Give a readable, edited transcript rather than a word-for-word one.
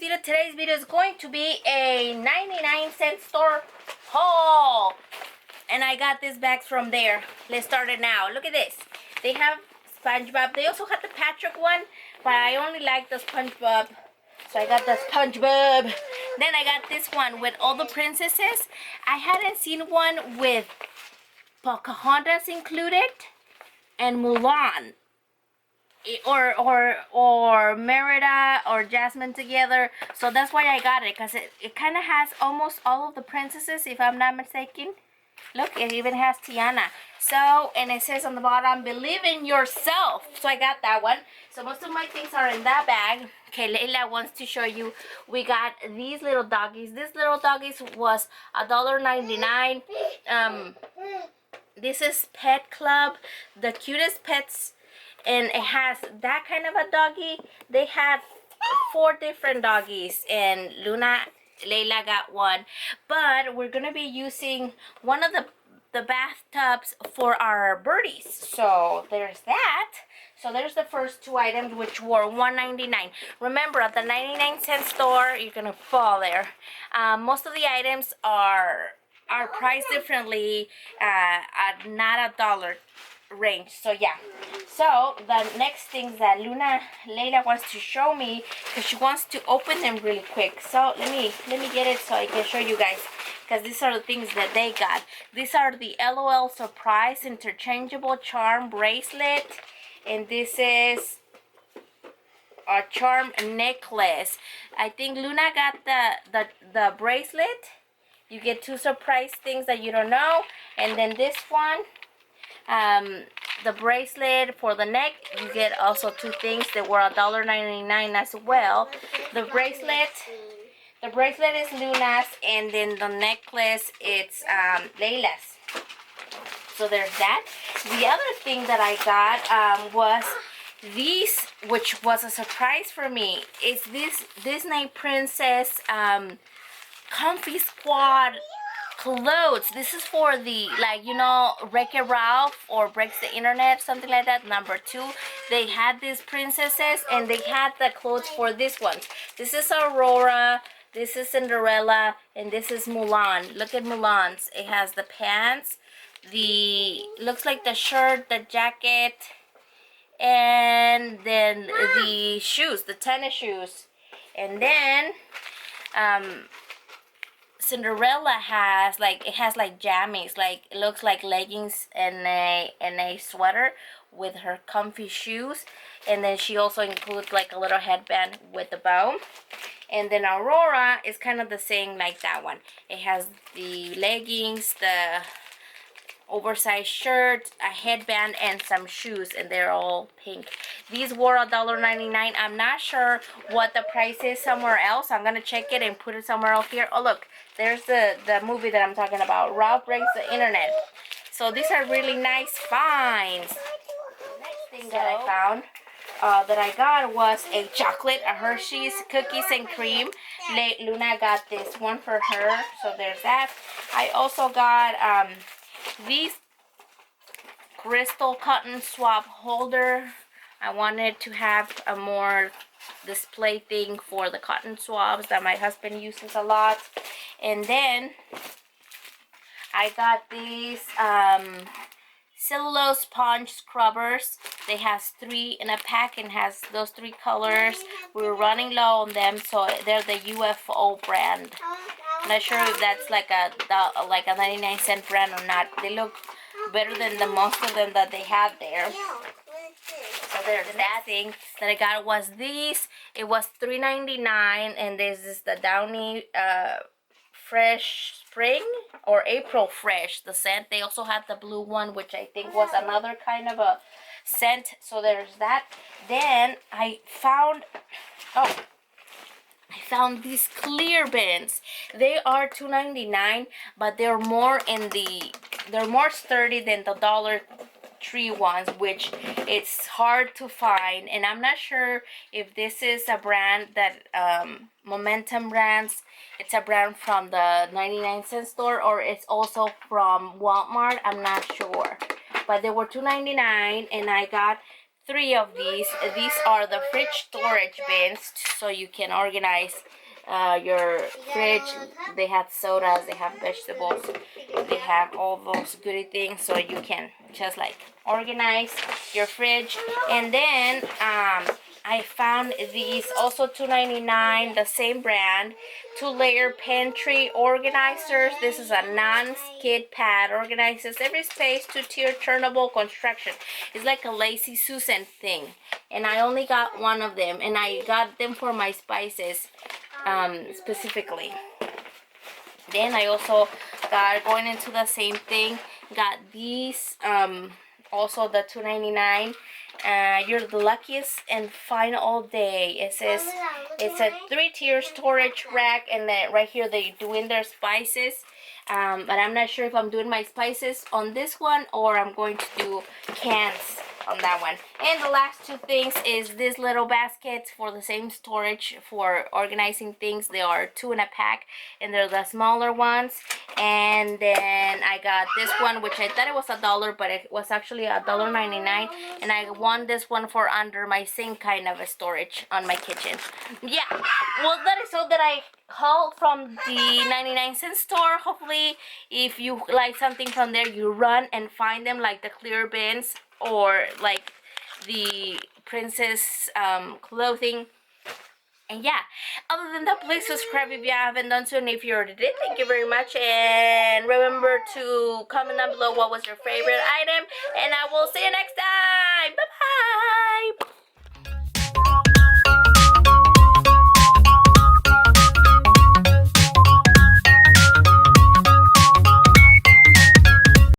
video. Today's video is going to be a 99-cent store haul. And I got these bags from there. Let's start it now. Look at this. They have SpongeBob. They also had the Patrick one, but I only like the SpongeBob. So I got the SpongeBob. Then I got this one with all the princesses. I hadn't seen one with Pocahontas included and Mulan. Or Merida or Jasmine together. So that's why I got it, because it kind of has almost all of the princesses, if I'm not mistaken. Look, it even has Tiana. So, and it says on the bottom, believe in yourself. So I got that one. So most of my things are in that bag. Okay, Leila wants to show you. We got these little doggies. This little doggies was $1.99. This is Pet Club, the cutest pets. And it has that kind of a doggy. They had 4 different doggies, and Leila got one. But we're gonna be using one of the bathtubs for our birdies. So there's that. So there's the first 2 items, which were $1.99. Remember, at the 99-cent store, you're gonna fall there. Most of the items are priced differently, at not $1 range. So yeah, so the next things that Leila wants to show me, because she wants to open them really quick. So let me get it so I can show you guys, because these are the things that they got. These are the LOL Surprise interchangeable charm bracelet, and this is a charm necklace. I think Luna got the bracelet. You get 2 surprise things that you don't know, and then this one, the bracelet for the neck, you get also 2 things that were $1.99 as well. The bracelet is Luna's, and then the necklace, it's Leila's. So there's that. The other thing that I got was these, which was a surprise for me. It's this Disney Princess Comfy Squad clothes. This is for the, like, you know, Wreck-It Ralph or Breaks the Internet, something like that. Number 2, they had these princesses, and they had the clothes for this one. This is Aurora, this is Cinderella, and this is Mulan. Look at Mulan's. It has the pants, looks like the shirt, the jacket, and then the shoes, the tennis shoes. And then Cinderella has like jammies, like it looks like leggings and a sweater with her comfy shoes. And then she also includes like a little headband with a bow. And then Aurora is kind of the same like that one. It has the leggings, the oversized shirt, a headband, and some shoes, and they're all pink. These were $1.99. I'm not sure what the price is somewhere else. I'm gonna check it and put it somewhere else here. Oh look, there's the movie that I'm talking about, Ralph Breaks the Internet. So these are really nice finds. The next thing that I found, that I got, was a chocolate, a Hershey's cookies and cream. Luna got this one for her, so there's that. I also got these crystal cotton swab holder. I wanted to have a more display thing for the cotton swabs that my husband uses a lot. And then I got these cellulose sponge scrubbers. They has 3 in a pack and has those 3 colors. We were running low on them, so they're the UFO brand. I'm not sure if that's like a 99-cent brand or not. They look better than the most of them that they have there. So there's that thing that I got was these. It was $3.99, and this is the Downy Fresh Spring or April Fresh, the scent. They also had the blue one, which I think was another kind of a scent. So there's that. Then I found these clear bins. They are $2.99, but they're more sturdy than the Dollar Tree ones, which it's hard to find. And I'm not sure if this is a brand that Momentum Brands. It's a brand from the 99-cent store, or it's also from Walmart. I'm not sure, but they were $2.99, and I got 3 of these. These are the fridge storage bins, so you can organize your fridge. They have sodas, they have vegetables, they have all those goody things, so you can just like organize your fridge. And then I found these also $2.99, the same brand, 2-layer pantry organizers. This is a non-skid pad, organizes every space, 2-tier turnable construction. It's like a Lazy Susan thing, and I only got one of them, and I got them for my spices specifically. Then I also got, going into the same thing, got these also the $2.99. You're the luckiest and fine all day. It says it's a 3-tier storage rack, and then right here they doing their spices. But I'm not sure if I'm doing my spices on this one or I'm going to do cans on that one. And the last 2 things is these little baskets for the same storage for organizing things. They are 2 in a pack, and they're the smaller ones. And then I got this one, which I thought it was $1, but it was actually $1.99, and I won this one for under my sink kind of a storage on my kitchen. Yeah, well, that is all that I hauled from the 99-cent store. Hopefully, if you like something from there, you run and find them, like the clear bins or like the princess clothing. And yeah, other than that, please subscribe if you haven't done so, and if you already did, thank you very much. And remember to comment down below what was your favorite item, and I will see you next time. Bye bye.